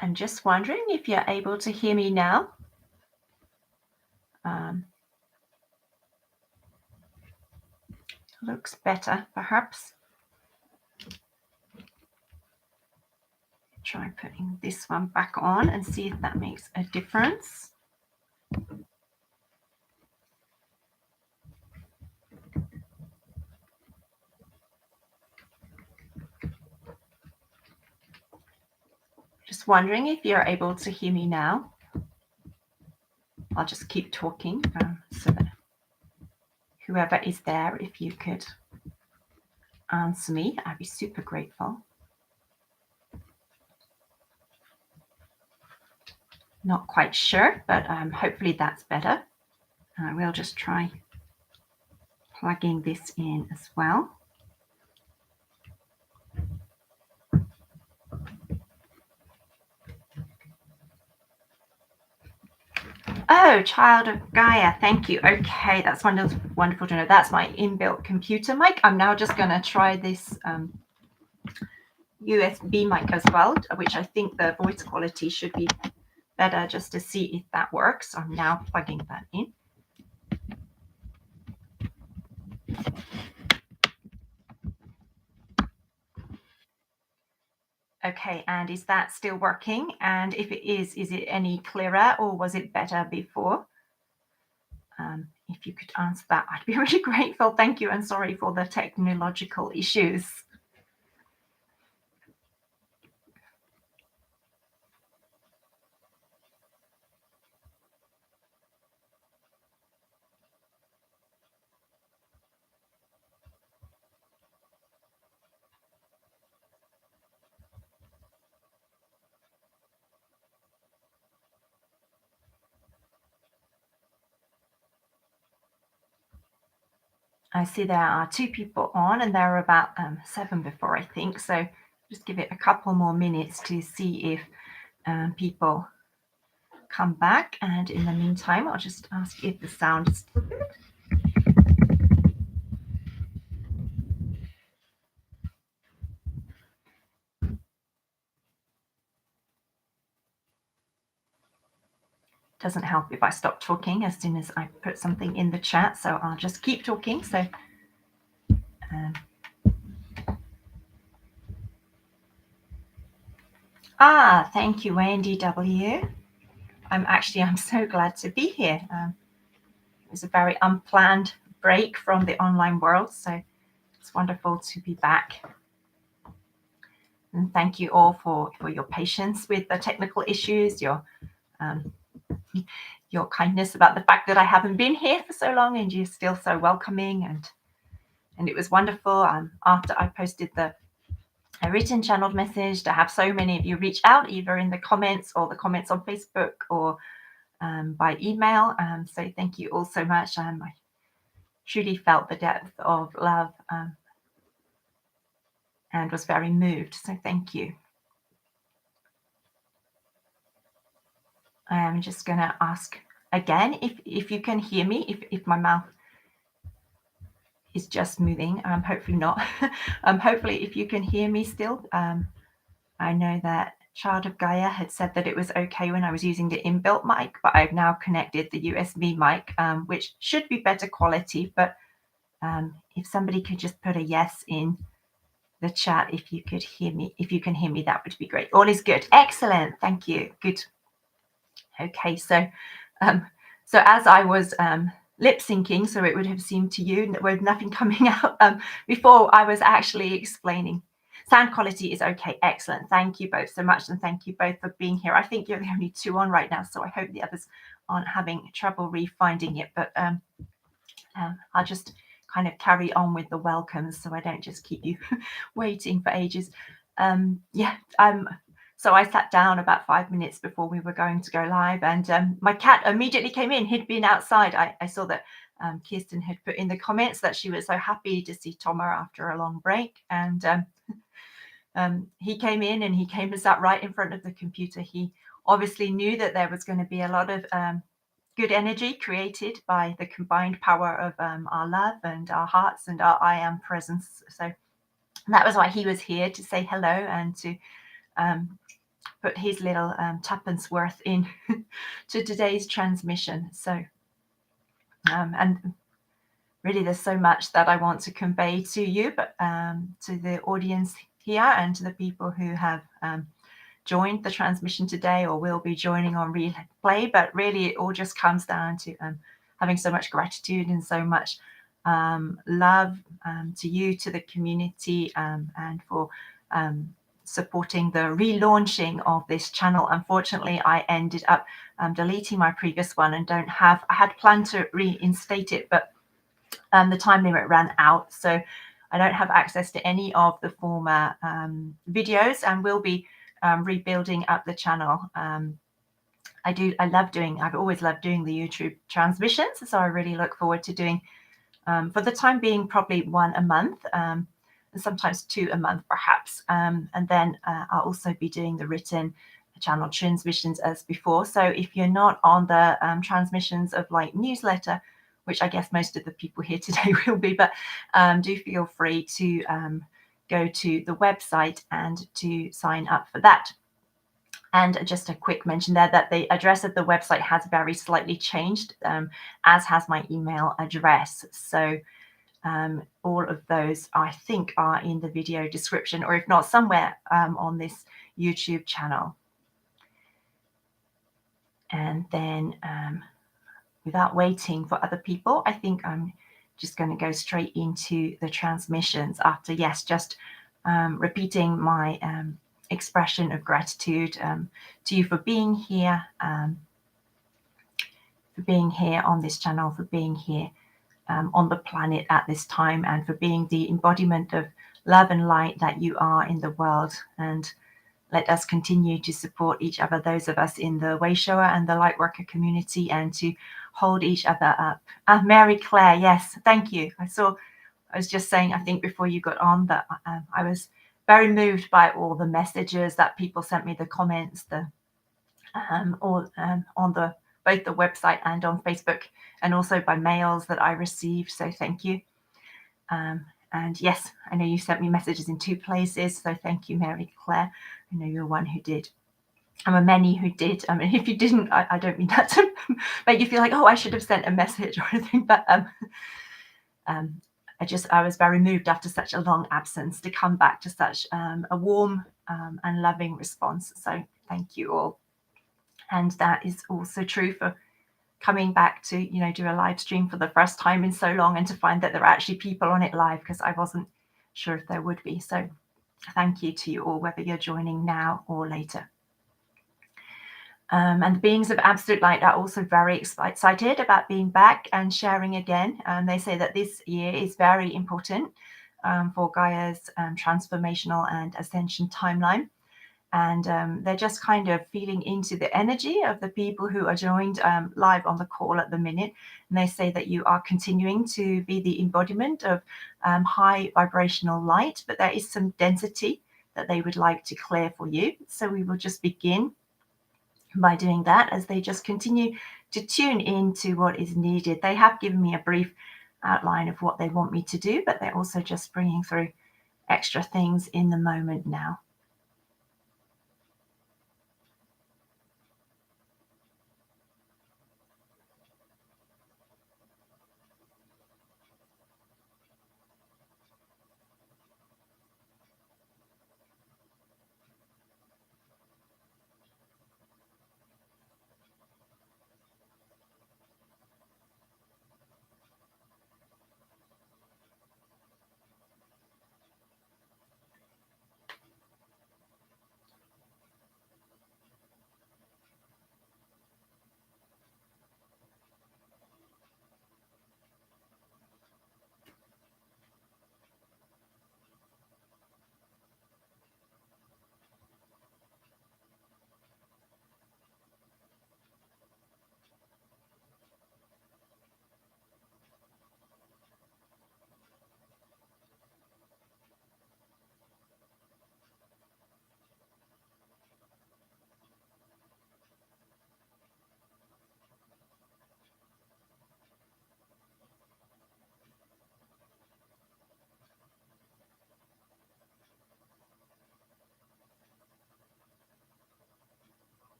I'm just wondering if you're able to hear me now. Looks better, perhaps. Try putting this one back on and see if that makes a difference. Just wondering if you're able to hear me now. I'll just keep talking so that whoever is there, if you could answer me, I'd be super grateful. Not quite sure, but hopefully that's better. We'll just try plugging this in as well. Oh, child of Gaia, thank you. Okay, that's wonderful to know. That's my inbuilt computer mic. I'm now just going to try this USB mic as well, which I think the voice quality should be better, just to see if that works. I'm now plugging that in. Okay, and is that still working? And if it is it any clearer or was it better before? If you could answer that, I'd be really grateful. Thank you, and sorry for the technological issues. I see there are 2 people on, and there are about 7 before, I think. So just give it a couple more minutes to see if people come back. And in the meantime, I'll just ask if the sound is still good. Doesn't help if I stop talking as soon as I put something in the chat. So I'll just keep talking. So thank you, Wendy W. I'm so glad to be here. It was a very unplanned break from the online world, so it's wonderful to be back. And thank you all for your patience with the technical issues, your kindness about the fact that I haven't been here for so long, and you're still so welcoming, and it was wonderful. After I posted a written channeled message, to have so many of you reach out, either in the comments or the comments on Facebook or by email. So thank you all so much. I truly felt the depth of love and was very moved. So thank you. I am just going to ask again if you can hear me, if my mouth is just moving. Hopefully not. Hopefully, if you can hear me still. I know that Child of Gaia had said that it was okay when I was using the inbuilt mic, but I've now connected the USB mic, which should be better quality. But if somebody could just put a yes in the chat, if you could hear me, if you can hear me, that would be great. All is good. Excellent. Thank you. Good. Okay, so as I was lip syncing, so it would have seemed to you with nothing coming out before I was actually explaining. Sound quality is okay. Excellent. Thank you both so much, and thank you both for being here. I think you're the only 2 on right now, so I hope the others aren't having trouble refinding it. But I'll just kind of carry on with the welcomes, so I don't just keep you waiting for ages. So I sat down about 5 minutes before we were going to go live, and my cat immediately came in. He'd been outside. I saw that Kirsten had put in the comments that she was so happy to see Toma after a long break. And he came in, and he came and sat right in front of the computer. He obviously knew that there was going to be a lot of good energy created by the combined power of our love and our hearts and our I am presence. So that was why he was here, to say hello and to put his little tuppence worth in to today's transmission. So, and really, there's so much that I want to convey to you, but to the audience here and to the people who have joined the transmission today or will be joining on replay. But really, it all just comes down to having so much gratitude and so much love to you, to the community, and for supporting the relaunching of this channel. Unfortunately, I ended up deleting my previous one and I had planned to reinstate it, but the time limit ran out, so I don't have access to any of the former videos, and will be rebuilding up the channel. I've always loved doing the YouTube transmissions, so I really look forward to doing, for the time being, probably one a month, and sometimes two a month perhaps, and then I'll also be doing the written channel transmissions as before. So if you're not on the transmissions of Light newsletter, which I guess most of the people here today will be, but do feel free to go to the website and to sign up for that. And just a quick mention there that the address of the website has very slightly changed, as has my email address. So all of those, I think, are in the video description, or if not, somewhere on this YouTube channel. And then without waiting for other people, I think I'm just going to go straight into the transmissions after, yes, just repeating my expression of gratitude to you for being here on this channel, for being here on the planet at this time, and for being the embodiment of love and light that you are in the world. And let us continue to support each other, those of us in the Wayshower and the Lightworker community, and to hold each other up. Mary Claire, yes, thank you. I was just saying, I think before you got on, that I was very moved by all the messages that people sent me, the comments, on both the website and on Facebook, and also by mails that I received. So thank you. And yes, I know you sent me messages in two places. So thank you, Mary Claire. I know you're one who did. And many who did. I mean, if you didn't, I don't mean that to make you feel like, oh, I should have sent a message or anything. But I was very moved after such a long absence to come back to such a warm and loving response. So thank you all. And that is also true for coming back to, do a live stream for the first time in so long, and to find that there are actually people on it live, because I wasn't sure if there would be. So thank you to you all, whether you're joining now or later. And the beings of absolute light are also very excited about being back and sharing again. And they say that this year is very important for Gaia's transformational and ascension timeline. And they're just kind of feeling into the energy of the people who are joined live on the call at the minute. And they say that you are continuing to be the embodiment of high vibrational light, but there is some density that they would like to clear for you. So we will just begin by doing that as they just continue to tune into what is needed. They have given me a brief outline of what they want me to do, but they're also just bringing through extra things in the moment now.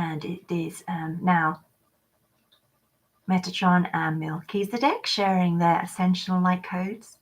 And it is now Metatron and Melchizedek sharing their Ascension LightCodes.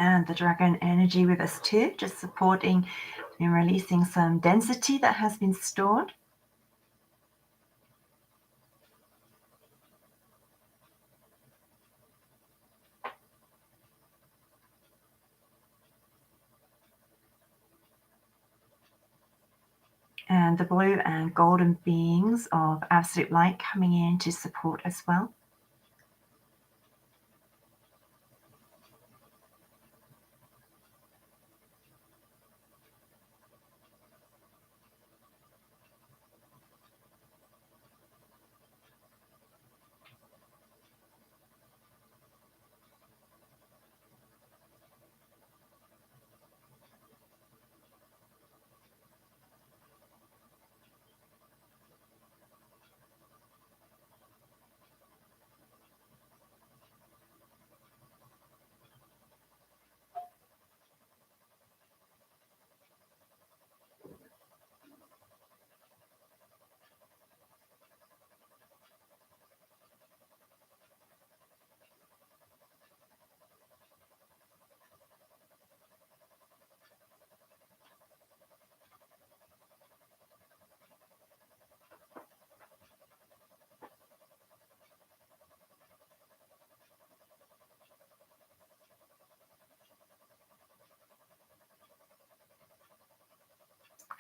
And the dragon energy with us too, just supporting and releasing some density that has been stored. And the blue and golden beings of absolute light coming in to support as well.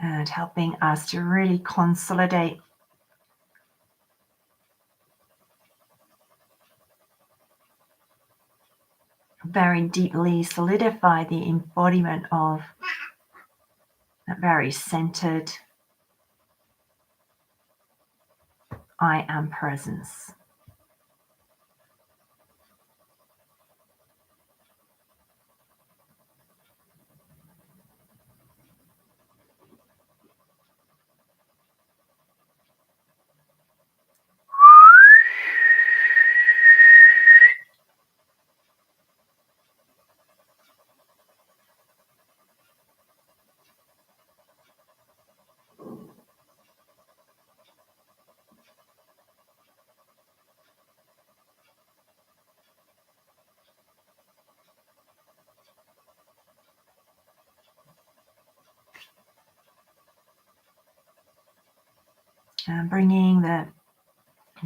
And helping us to really consolidate very deeply, solidify the embodiment of that very centered I am presence. And bringing the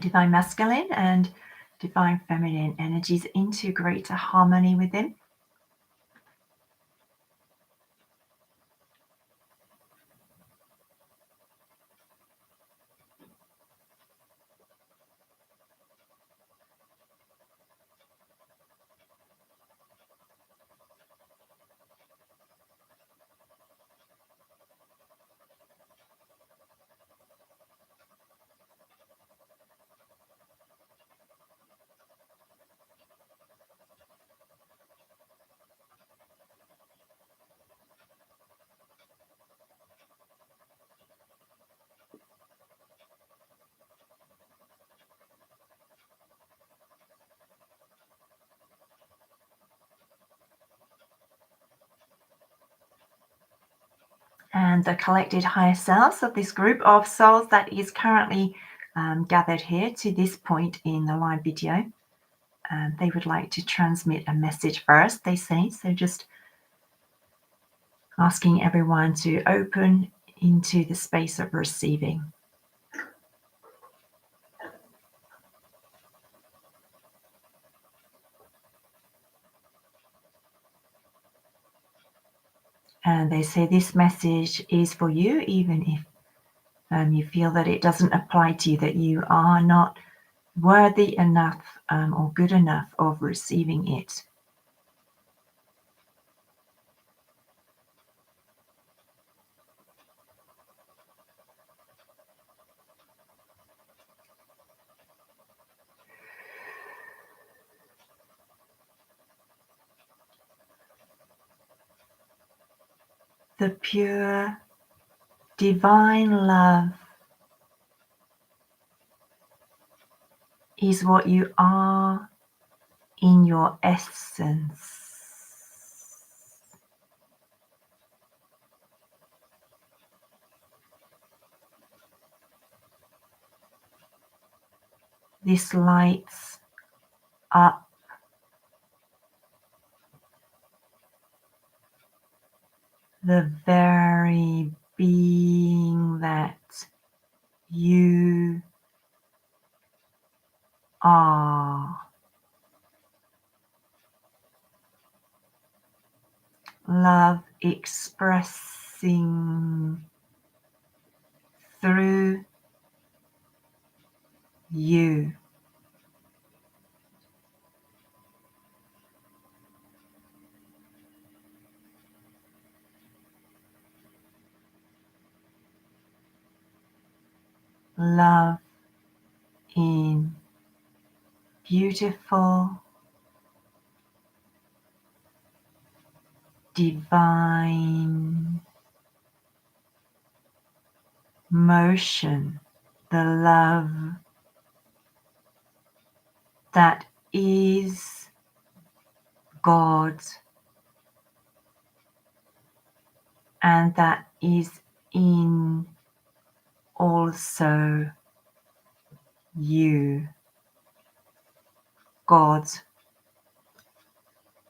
divine masculine and divine feminine energies into greater harmony within. And the collected higher selves of this group of souls that is currently gathered here to this point in the live video. They would like to transmit a message first, they say. So just asking everyone to open into the space of receiving. And they say this message is for you, even if you feel that it doesn't apply to you, that you are not worthy enough or good enough of receiving it. The pure divine love is what you are in your essence. This lights up the very being that you are. Love expressing through you. Love in beautiful, divine motion. The love that is God and that is in also you. God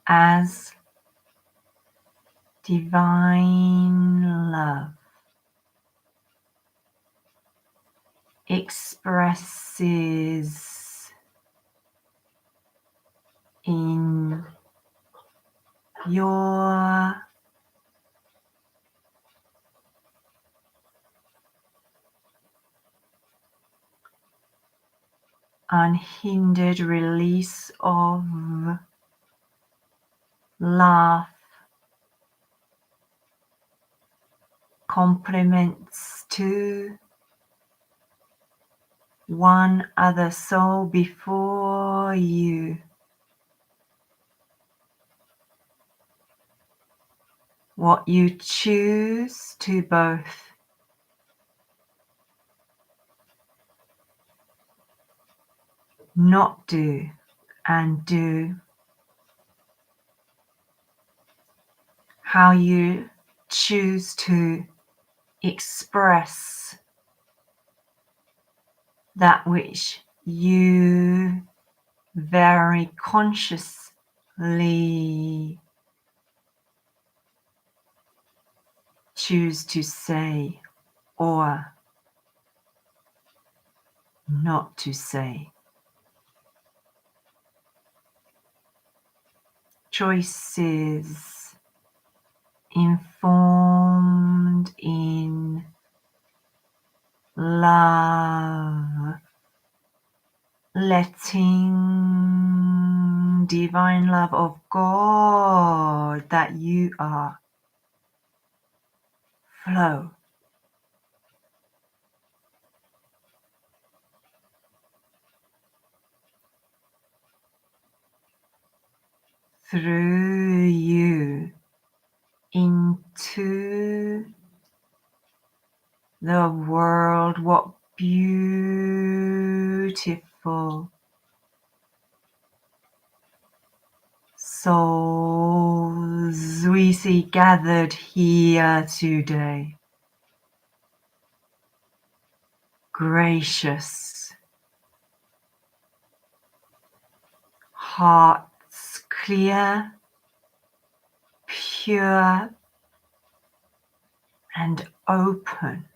as divine love expresses in your unhindered release of love, compliments to one other soul before you. What you choose to both not do and do. How you choose to express that which you very consciously choose to say or not to say. Choices informed in love, letting divine love of God that you are flow. Through you into the world. What beautiful souls we we see gathered here today. Gracious, hearts clear, pure and open,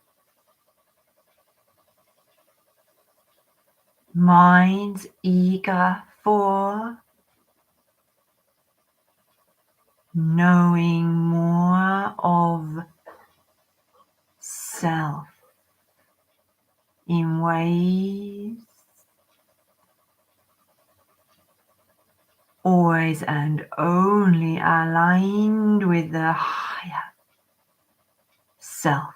minds eager for knowing more of self in ways always and only aligned with the higher self.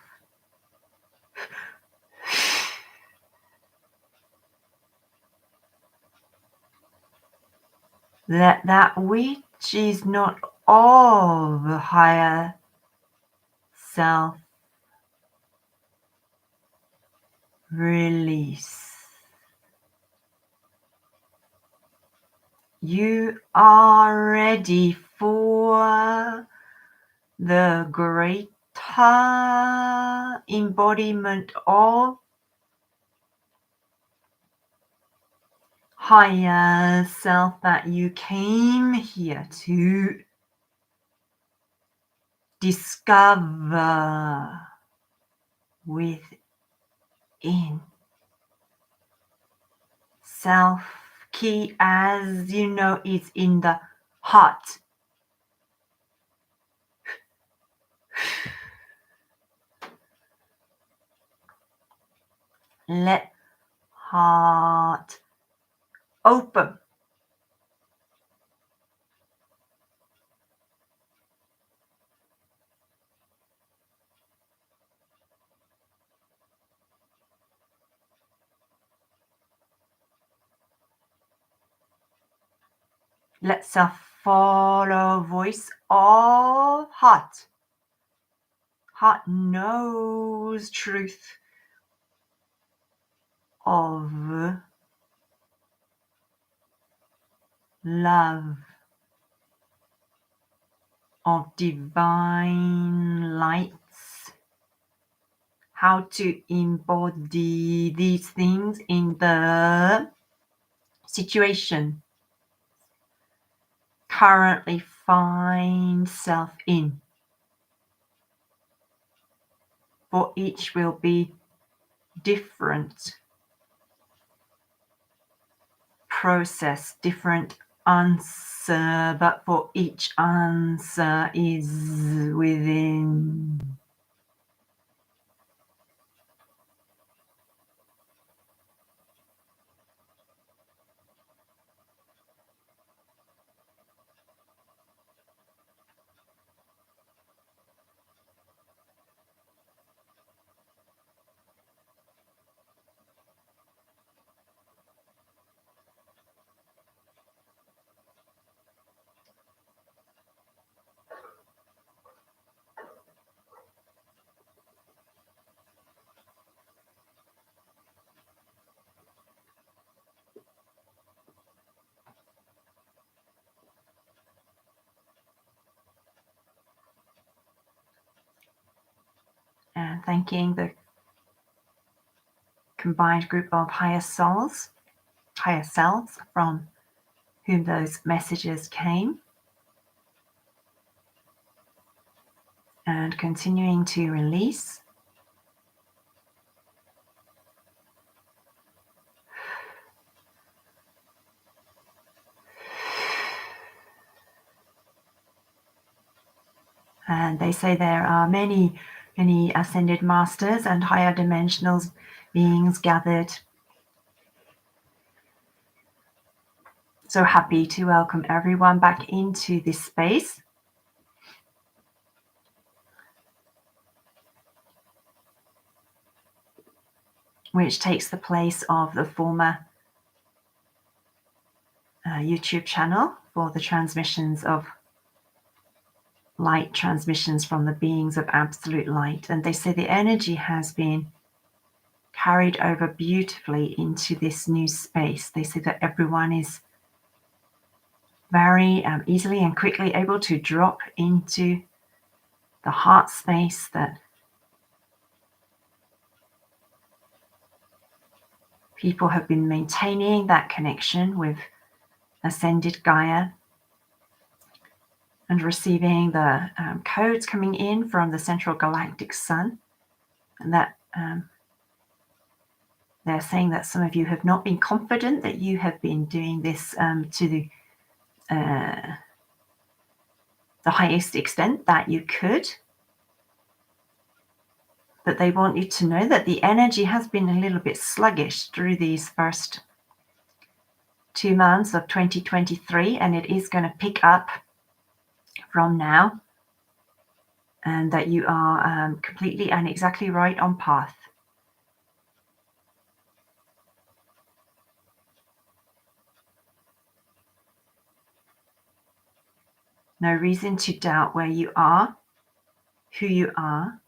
Let that which is not of the higher self release. You are ready for the greater embodiment of higher self that you came here to discover within. Self key, as you know, is in the heart. Let heart open. Let self follow voice of heart. Heart knows truth of love, of divine lights, how to embody these things in the situation currently find self in. For each will be different process, different answer, but for each answer is within. And thanking the combined group of higher selves from whom those messages came. And continuing to release. And they say there are many ascended masters and higher dimensional beings gathered. So happy to welcome everyone back into this space. Which takes the place of the former YouTube channel for the transmissions of light, transmissions from the beings of absolute light. And they say the energy has been carried over beautifully into this new space. They say that everyone is very easily and quickly able to drop into the heart space that people have been maintaining that connection with ascended Gaia and receiving the codes coming in from the central galactic sun. And that they're saying that some of you have not been confident that you have been doing this to the highest extent that you could. But they want you to know that the energy has been a little bit sluggish through these first 2 months of 2023, and it is going to pick up from now, and that you are completely and exactly right on path. No reason to doubt where you are, who you are.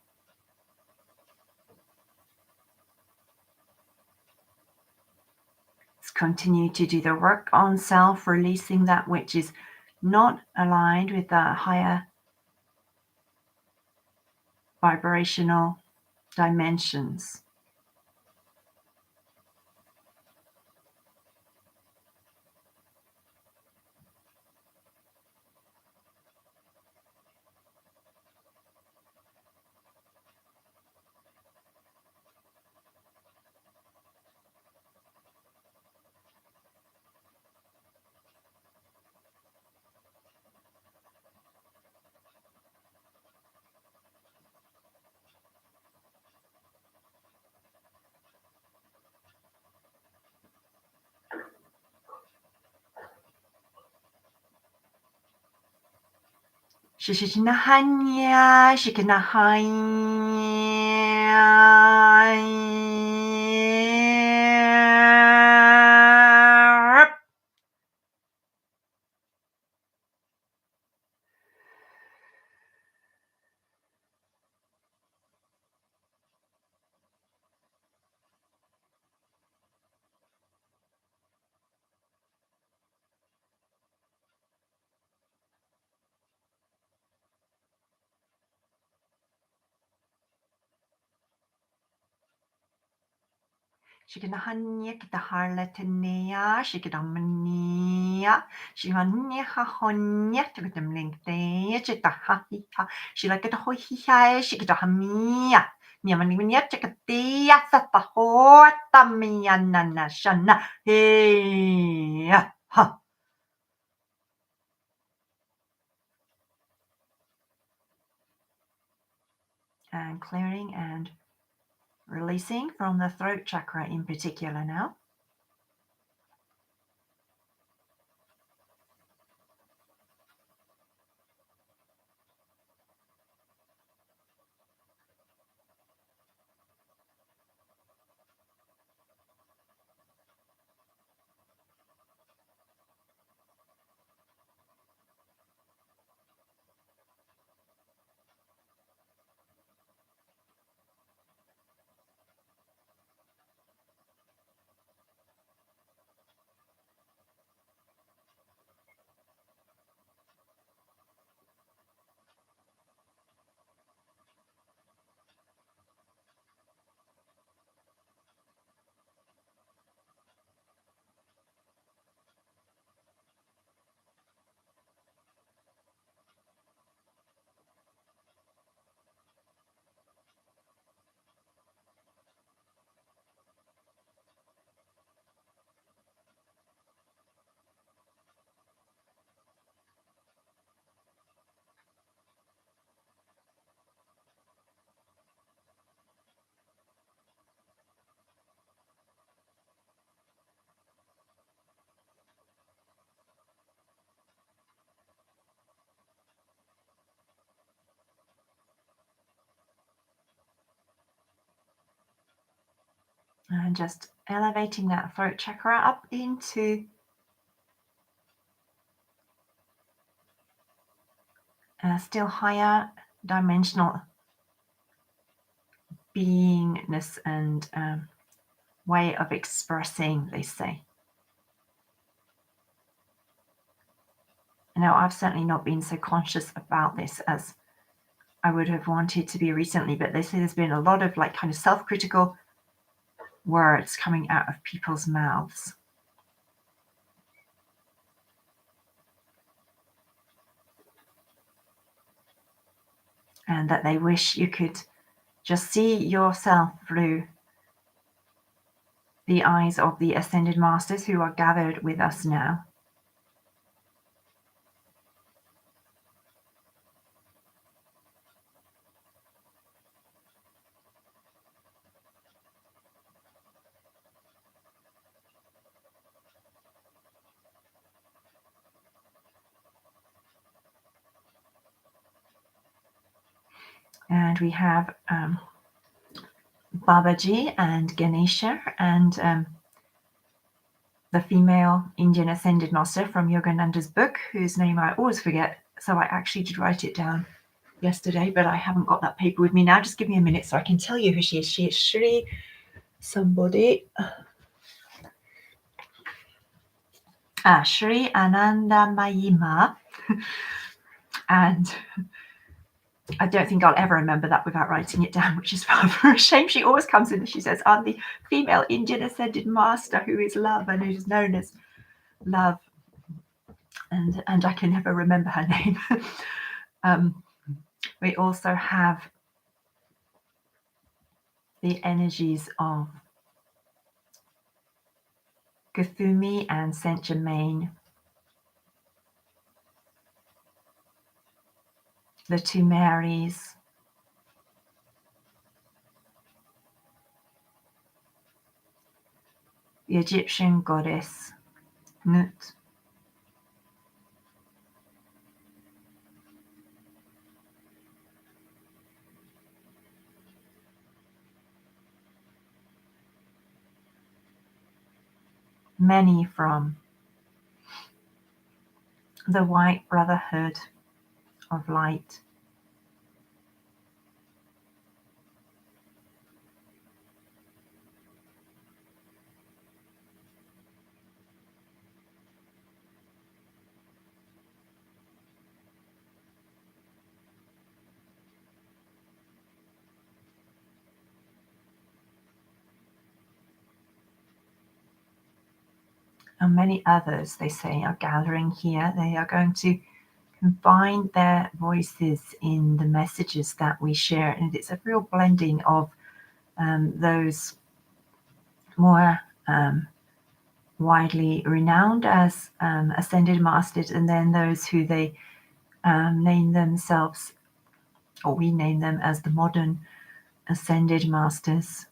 Let's continue to do the work on self, releasing that which is not aligned with the higher vibrational dimensions. Shikinahanya, Shikinahanya. Shikinahanya kitaharlatanea, Shikinamania, Shihania hahonia, Takatamlinktea, Chitahahiha, Shilakatahohia, Shikitahamia, Niamania, Chakatia, Satahota, Mianana, Shana, Hey, ha. And clearing and releasing from the throat chakra in particular now. And just elevating that throat chakra up into a still higher dimensional beingness and way of expressing, they say. Now, I've certainly not been so conscious about this as I would have wanted to be recently, but they say there's been a lot of like kind of self-critical words coming out of people's mouths. And that they wish you could just see yourself through the eyes of the Ascended Masters who are gathered with us now. And we have Babaji and Ganesha and the female Indian Ascended Master from Yogananda's book, whose name I always forget. So I actually did write it down yesterday, but I haven't got that paper with me now. Just give me a minute so I can tell you who she is. She is Shri somebody. Shri Anandamayima. And I don't think I'll ever remember that without writing it down, which is rather a shame. She always comes in and she says, I'm the female Indian Ascended Master who is love and who is known as love. And I can never remember her name. We also have the energies of Kuthumi and Saint Germain, the two Marys, the Egyptian goddess Nut, many from the White Brotherhood of Light, and many others, they say, are gathering here. They are going to combine their voices in the messages that we share, and it's a real blending of those more widely renowned as Ascended Masters, and then those who they name themselves, or we name them as the modern Ascended Masters.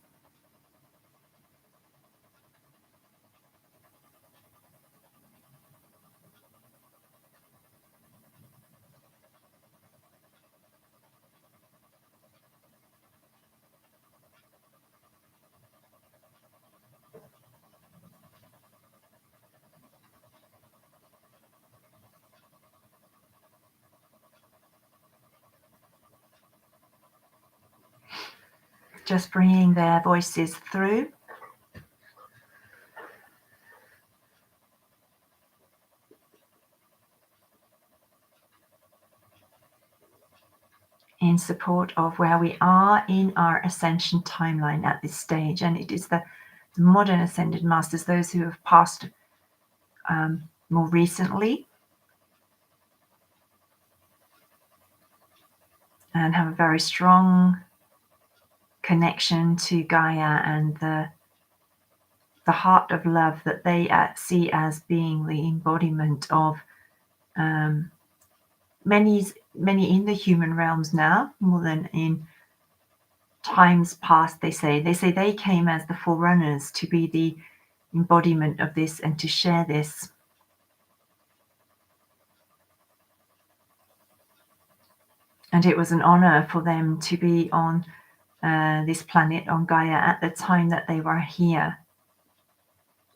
Just bringing their voices through. In support of where we are in our ascension timeline at this stage. And it is the modern Ascended Masters, those who have passed more recently and have a very strong connection to Gaia and the heart of love that they see as being the embodiment of many in the human realms now, more than in times past. They say they came as the forerunners to be the embodiment of this and to share this. And it was an honor for them to be on this planet, on Gaia, at the time that they were here.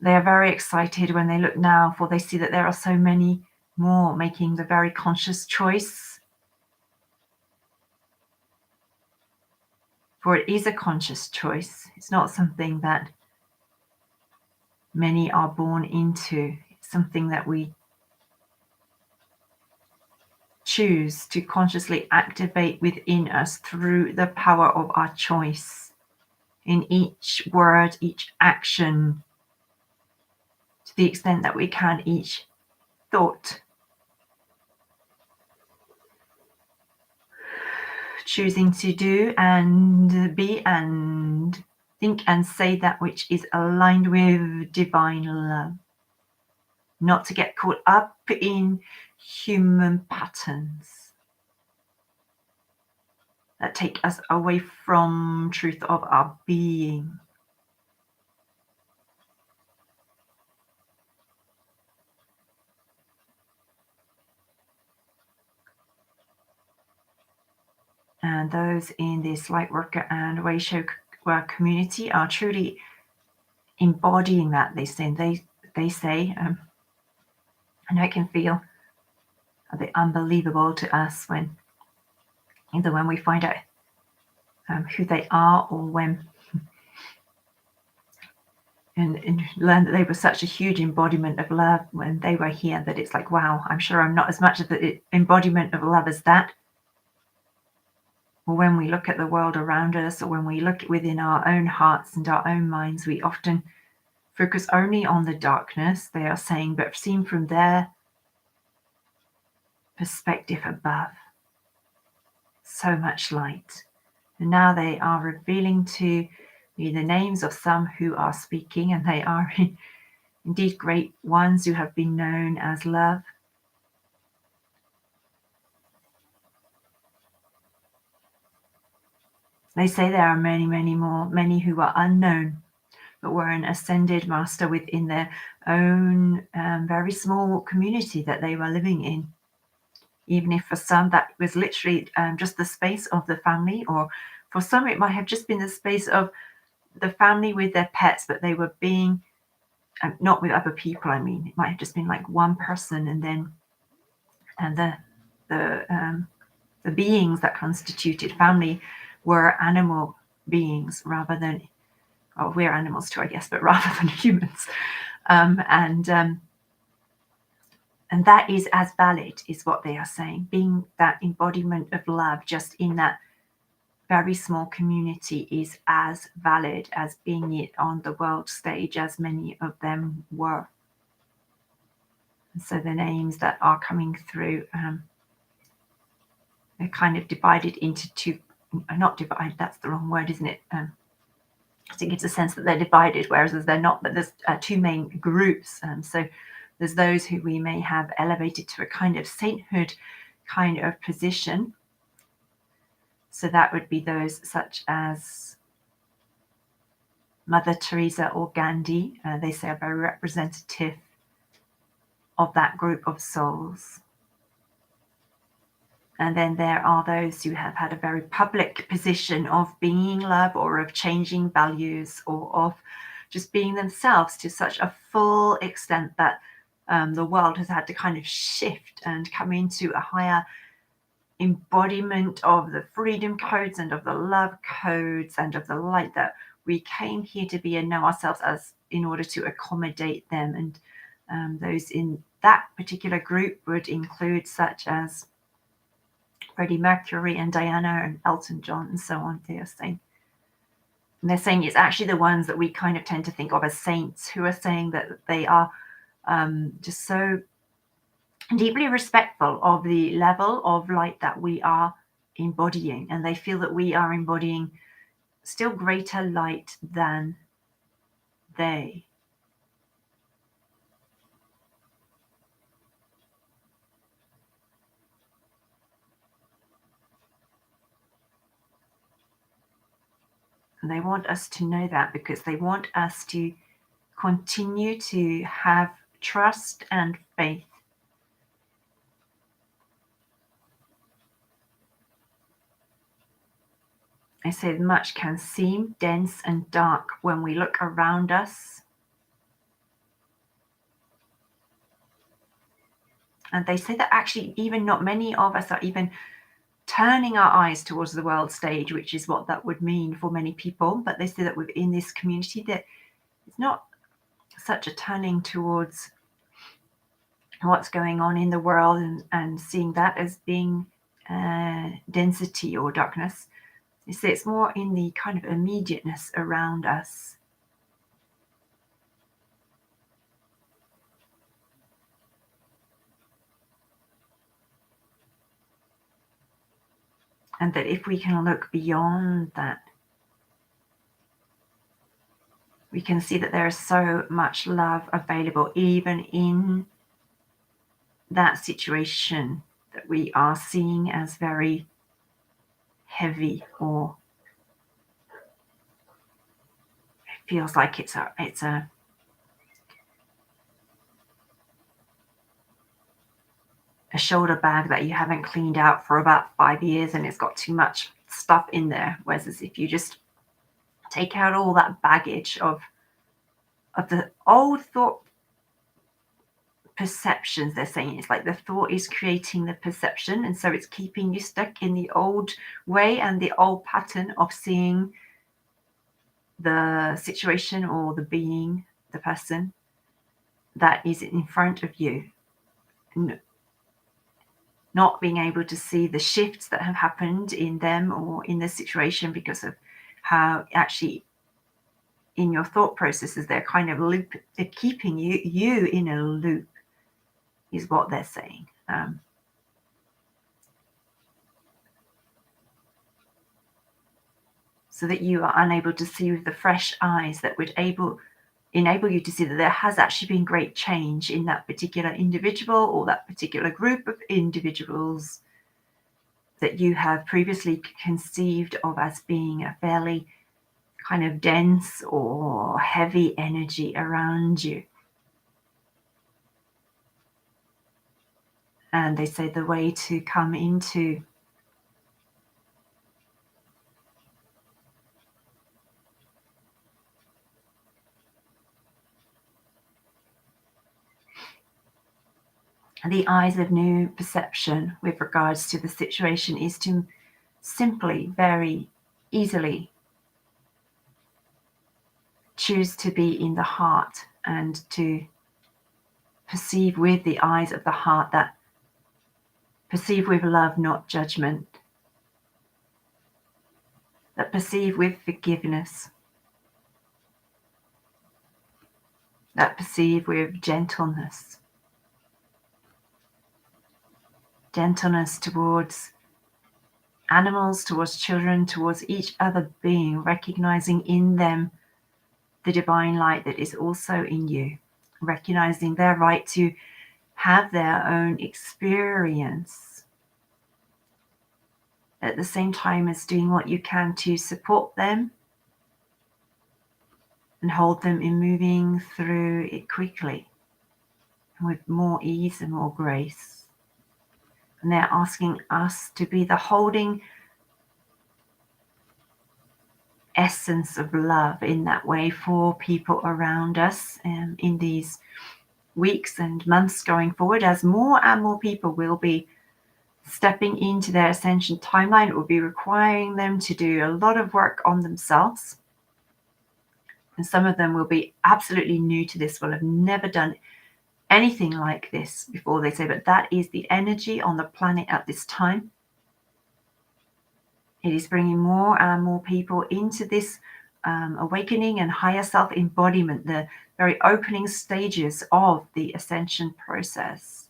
They are very excited when they look now, for they see that there are so many more making the very conscious choice. For it is a conscious choice. It's not something that many are born into. It's something that we choose to consciously activate within us through the power of our choice in each word, each action, to the extent that we can, each thought. Choosing to do and be and think and say that which is aligned with divine love. Not to get caught up in human patterns that take us away from truth of our being. And those in this light worker and way show community are truly embodying that. They say, I know it can feel a bit unbelievable to us when either when we find out who they are, or when and learn that they were such a huge embodiment of love when they were here, that it's like, wow, I'm sure I'm not as much of the embodiment of love as that. Or when we look at the world around us, or when we look within our own hearts and our own minds, we often focus only on the darkness, they are saying, but seen from their perspective above. So much light. And now they are revealing to me the names of some who are speaking, and they are indeed great ones who have been known as love. They say there are many, many more, many who are unknown, but were an ascended master within their own very small community that they were living in. Even if for some that was literally just the space of the family, or for some it might have just been the space of the family with their pets, but they were being, not with other people, I mean, it might have just been like one person, and then the beings that constituted family were animal beings rather than, well, we're animals too, I guess, but rather than humans. And that is as valid, is what they are saying. Being that embodiment of love just in that very small community is as valid as being it on the world stage, as many of them were. And so the names that are coming through, they're kind of divided into two, not divided, that's the wrong word, isn't it? I think it's a sense that they're divided, whereas they're not, but there's two main groups. So there's those who we may have elevated to a kind of sainthood kind of position. So that would be those such as Mother Teresa or Gandhi. They say are very representative of that group of souls. And then there are those who have had a very public position of being love, or of changing values, or of just being themselves to such a full extent that the world has had to kind of shift and come into a higher embodiment of the freedom codes and of the love codes and of the light that we came here to be and know ourselves as, in order to accommodate them. And those in that particular group would include such as Freddie Mercury and Diana and Elton John and so on. They are saying, and they're saying it's actually the ones that we kind of tend to think of as saints, who are saying that they are just so deeply respectful of the level of light that we are embodying, and they feel that we are embodying still greater light than they. And they want us to know that, because they want us to continue to have trust and faith. I say much can seem dense and dark when we look around us. And they say that actually even not many of us are even turning our eyes towards the world stage, which is what that would mean for many people. But they say that within this community that it's not such a turning towards what's going on in the world, and seeing that as being density or darkness. You see, it's more in the kind of immediateness around us. And that if we can look beyond that, we can see that there is so much love available even in that situation that we are seeing as very heavy, or it feels like it's a shoulder bag that you haven't cleaned out for about 5 years, and it's got too much stuff in there. Whereas if you just take out all that baggage of the old thought perceptions, they're saying it's like the thought is creating the perception, and so it's keeping you stuck in the old way and the old pattern of seeing the situation or the being, the person that is in front of you, not being able to see the shifts that have happened in them or in the situation because of how actually in your thought processes they're kind of they're keeping you in a loop, is what they're saying. So that you are unable to see with the fresh eyes that would enable you to see that there has actually been great change in that particular individual or that particular group of individuals that you have previously conceived of as being a fairly kind of dense or heavy energy around you. And they say the way to come into the eyes of new perception with regards to the situation is to simply, very easily choose to be in the heart and to perceive with the eyes of the heart, that perceive with love, not judgment, that perceive with forgiveness, that perceive with gentleness towards animals, towards children, towards each other being, recognizing in them the divine light that is also in you, recognizing their right to have their own experience, at the same time as doing what you can to support them and hold them in moving through it quickly and with more ease and more grace. And they're asking us to be the holding essence of love in that way for people around us, in these weeks and months going forward, as more and more people will be stepping into their ascension timeline. It will be requiring them to do a lot of work on themselves, and some of them will be absolutely new to this, will have never done anything like this before, they say, but that is the energy on the planet at this time. It is bringing more and more people into this awakening and higher self embodiment, the very opening stages of the ascension process.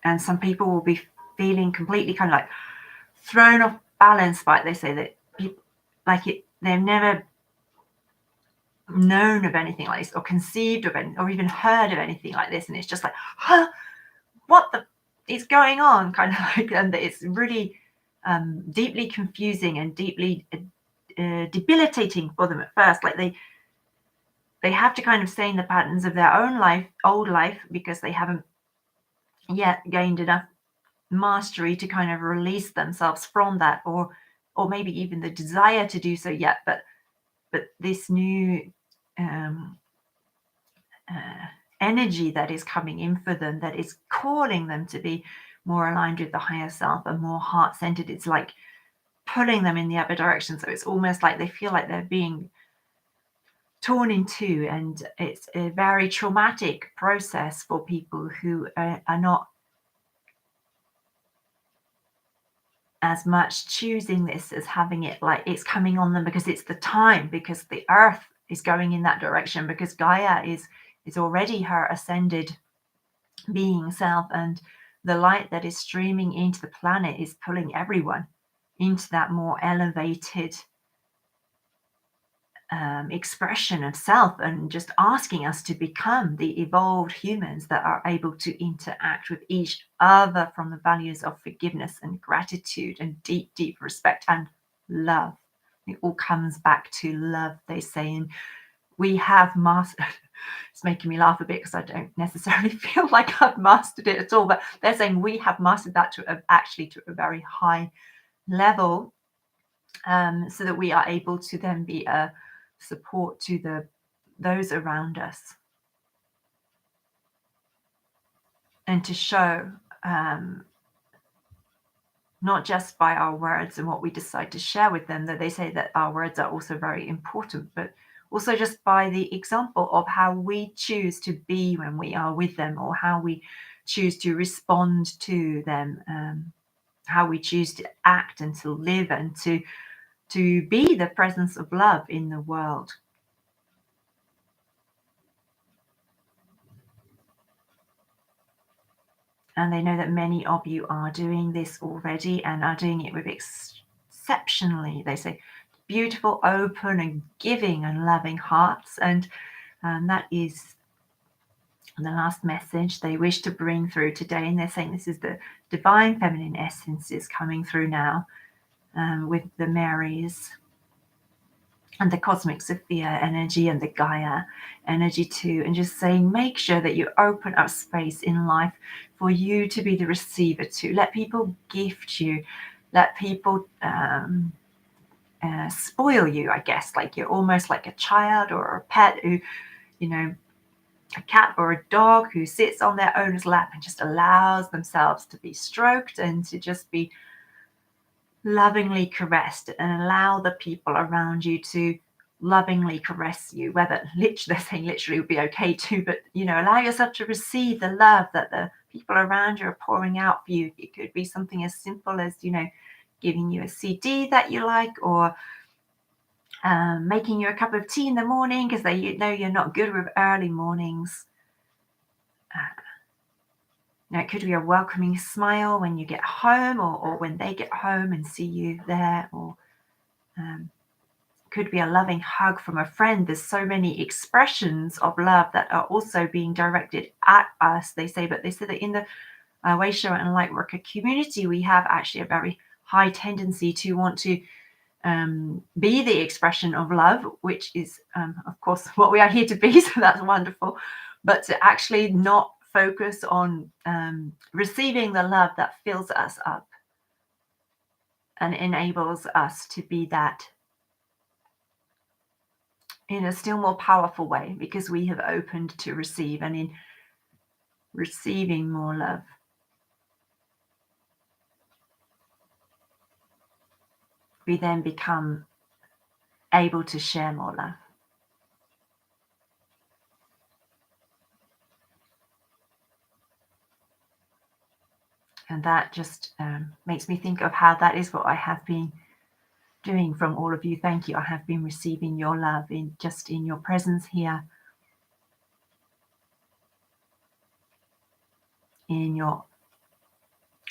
And some people will be feeling completely kind of like thrown off balance by it. They say that people, they've never known of anything like this, or conceived of anything, or even heard of anything like this, and it's just like, huh, what the is going on, kind of like, and it's really deeply confusing and deeply debilitating for them at first. Like they have to kind of stay in the patterns of their own old life, because they haven't yet gained enough mastery to kind of release themselves from that, or maybe even the desire to do so yet. But this new energy that is coming in for them, that is calling them to be more aligned with the higher self and more heart-centered, it's like pulling them in the other direction. So it's almost like they feel like they're being torn in two, and it's a very traumatic process for people who are not as much choosing this as having it like it's coming on them because it's the time, because the earth is going in that direction, because Gaia is already her ascended being self, and the light that is streaming into the planet is pulling everyone into that more elevated expression of self, and just asking us to become the evolved humans that are able to interact with each other from the values of forgiveness and gratitude and deep, deep respect and love. It all comes back to love, they say, and we have mastered. It's making me laugh a bit because I don't necessarily feel like I've mastered it at all, but they're saying we have mastered that to a very high level, so that we are able to then be a support to those around us, and to show, not just by our words and what we decide to share with them, that they say that our words are also very important, but also just by the example of how we choose to be when we are with them, or how we choose to respond to them, how we choose to act and to live and to be the presence of love in the world. And they know that many of you are doing this already and are doing it with exceptionally, they say, beautiful, open and giving and loving hearts. And that is the last message they wish to bring through today. And they're saying this is the divine feminine essences coming through now, with the Marys and the cosmic Sophia energy and the Gaia energy too, and just saying, make sure that you open up space in life for you to be the receiver too. Let people gift you, let people spoil you, I guess, like you're almost like a child or a pet who, a cat or a dog who sits on their owner's lap and just allows themselves to be stroked and to just be lovingly caressed, and allow the people around you to lovingly caress you, whether they're saying literally would be okay too, but allow yourself to receive the love that the people around you are pouring out for you. It could be something as simple as giving you a CD that you like, or making you a cup of tea in the morning because they know you're not good with early mornings. It could be a welcoming smile when you get home, or when they get home and see you there, or could be a loving hug from a friend. There's so many expressions of love that are also being directed at us, they say. But they say that in the Wayshower and Lightworker community, we have actually a very high tendency to want to be the expression of love, which is, of course, what we are here to be. So that's wonderful. But to actually not focus on receiving the love that fills us up and enables us to be that in a still more powerful way, because we have opened to receive, and in receiving more love, we then become able to share more love. And that just makes me think of how that is what I have been doing from all of you. Thank you. I have been receiving your love in your presence here, in your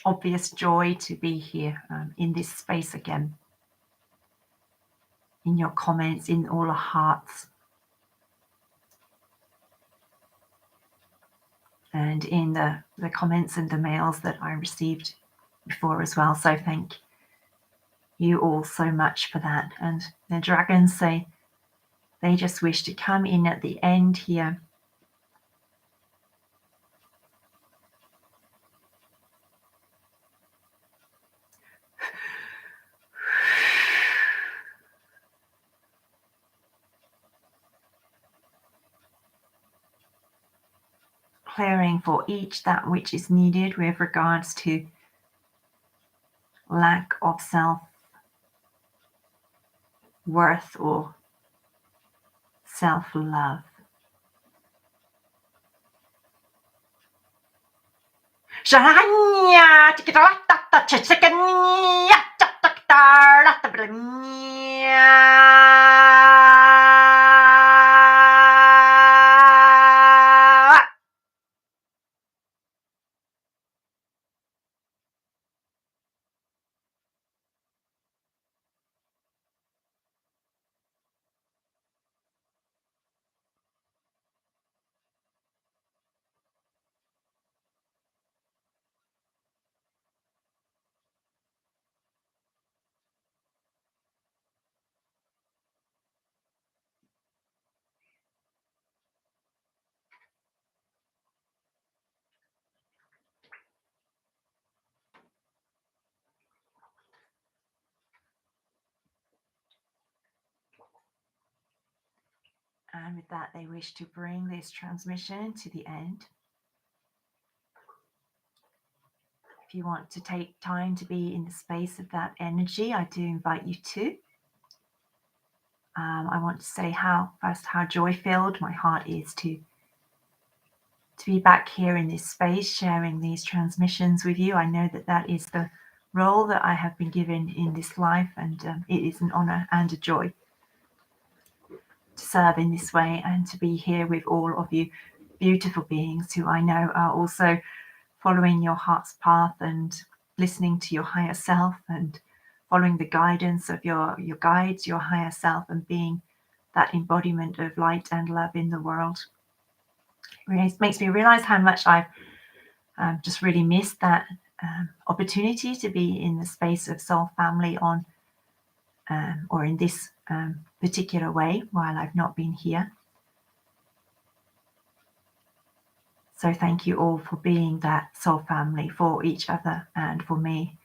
obvious joy to be here in this space again, in your comments, in all the hearts, and in the comments and the mails that I received before as well. So thank you all so much for that. And the dragons say they just wish to come in at the end here clearing for each that which is needed with regards to lack of self-worth or self-love. And with that, they wish to bring this transmission to the end. If you want to take time to be in the space of that energy, I do invite you to. I want to say how joy-filled my heart is to be back here in this space, sharing these transmissions with you. I know that that is the role that I have been given in this life, and it is an honor and a joy to serve in this way and to be here with all of you beautiful beings who I know are also following your heart's path and listening to your higher self and following the guidance of your guides, your higher self, and being that embodiment of light and love in the world. It really makes me realize how much I've just really missed that opportunity to be in the space of soul family on or in this particular way while I've not been here. So thank you all for being that soul family for each other and for me.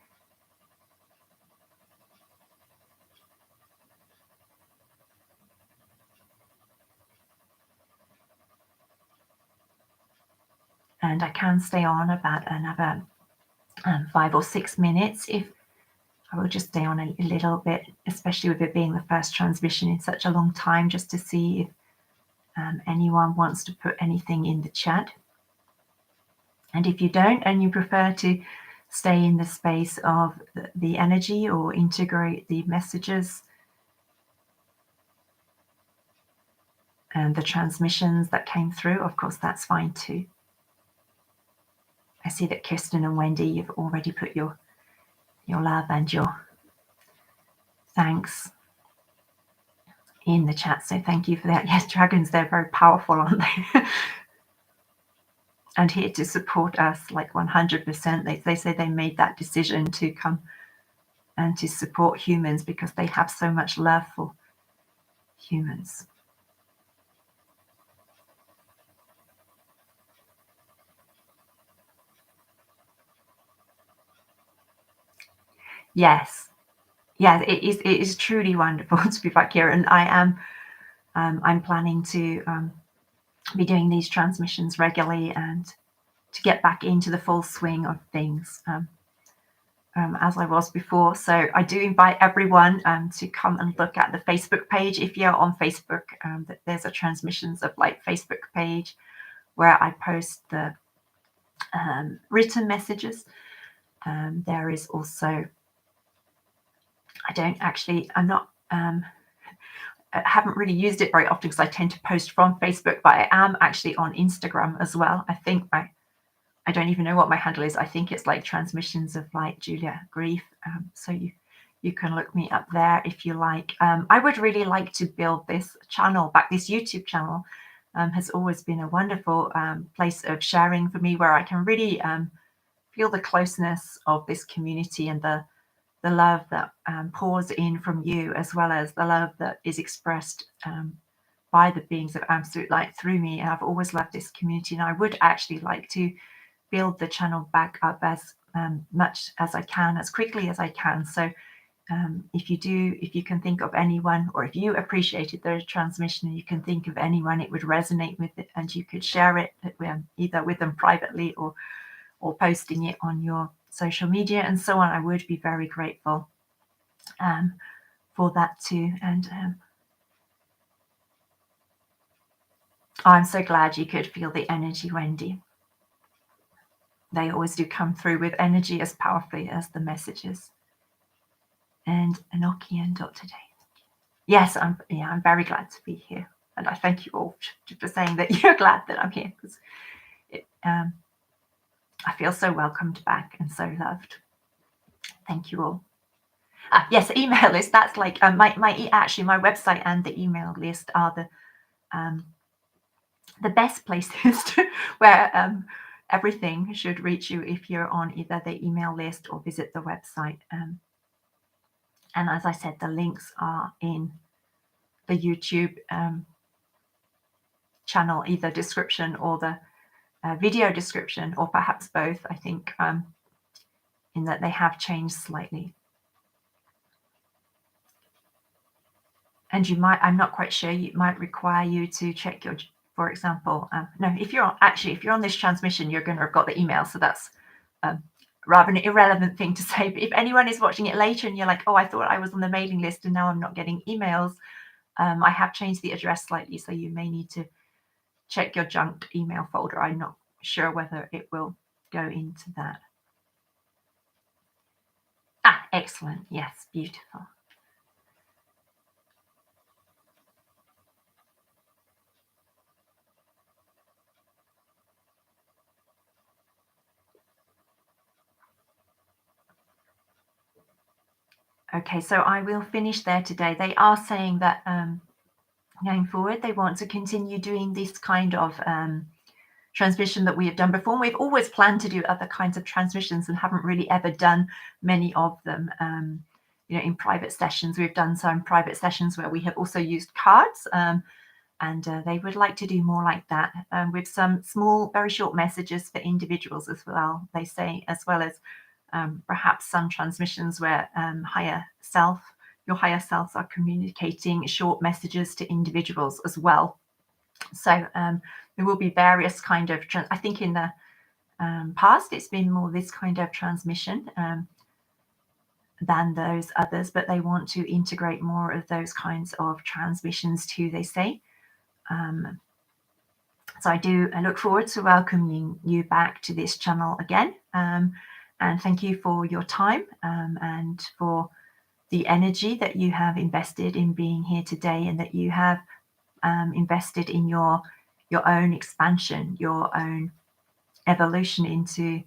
And I can stay on about another 5 or 6 minutes if I will just stay on a little bit, especially with it being the first transmission in such a long time, just to see if anyone wants to put anything in the chat. And if you don't and you prefer to stay in the space of the energy or integrate the messages and the transmissions that came through, of course, that's fine too. I see that Kirsten and Wendy, you've already put your love and your thanks in the chat. So thank you for that. Yes, dragons, they're very powerful, aren't they? And here to support us like 100%. They say they made that decision to come and to support humans because they have so much love for humans. Yes, it is truly wonderful to be back here, and I'm planning to be doing these transmissions regularly and to get back into the full swing of things as I was before. So I do invite everyone to come and look at the Facebook page. If you're on Facebook, there's a Transmissions of Light Facebook page where I post the written messages. There is also, I haven't really used it very often because I tend to post from Facebook, but I am actually on Instagram as well. I think I don't even know what my handle is. I think it's like Transmissions of Light Julia Grief. So you can look me up there if you like. I would really like to build this channel back. This YouTube channel has always been a wonderful place of sharing for me, where I can really feel the closeness of this community and the love that pours in from you, as well as the love that is expressed by the beings of absolute light through me. And I've always loved this community, and I would actually like to build the channel back up as much as I can, as quickly as I can. So if you can think of anyone, or if you appreciated the transmission and you can think of anyone it would resonate with it, and you could share it either with them privately or posting it on your social media and so on, I would be very grateful for that too. And I'm so glad you could feel the energy, Wendy. They always do come through with energy as powerfully as the messages. And Enochian today. Yes, I'm very glad to be here. And I thank you all for saying that you're glad that I'm here, because I feel so welcomed back and so loved. Thank you all. Yes, email list. That's like my website and the email list are the best places where everything should reach you if you're on either the email list or visit the website. And as I said, the links are in the YouTube channel, either description or the video description, or perhaps both, I think, in that they have changed slightly. And you might, I'm not quite sure, it might require you to check your, for example, no, if you're on this transmission, you're going to have got the email. So that's rather an irrelevant thing to say. But if anyone is watching it later and you're like, oh, I thought I was on the mailing list and now I'm not getting emails, I have changed the address slightly. So you may need to check your junk email folder. I'm not sure whether it will go into that. Excellent. Yes, beautiful. Okay, so I will finish there today. They are saying that going forward, they want to continue doing this kind of transmission that we have done before. We've always planned to do other kinds of transmissions and haven't really ever done many of them. In private sessions, we've done some private sessions where we have also used cards, and they would like to do more like that, with some small, very short messages for individuals as well. They say, as well as perhaps some transmissions where your higher selves are communicating short messages to individuals as well. So there will be various kind of, I think in the past it's been more this kind of transmission than those others, but they want to integrate more of those kinds of transmissions too, they say. So I look forward to welcoming you back to this channel again. And thank you for your time and for the energy that you have invested in being here today, and that you have invested in your own expansion, your own evolution into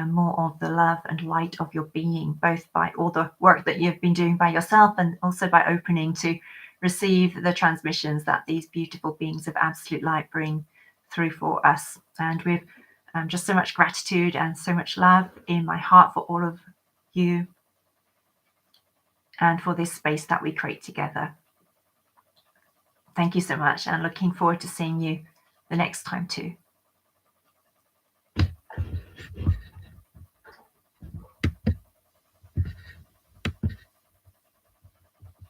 more of the love and light of your being, both by all the work that you've been doing by yourself and also by opening to receive the transmissions that these beautiful beings of absolute light bring through for us. And with just so much gratitude and so much love in my heart for all of you and for this space that we create together. Thank you so much, and looking forward to seeing you the next time too.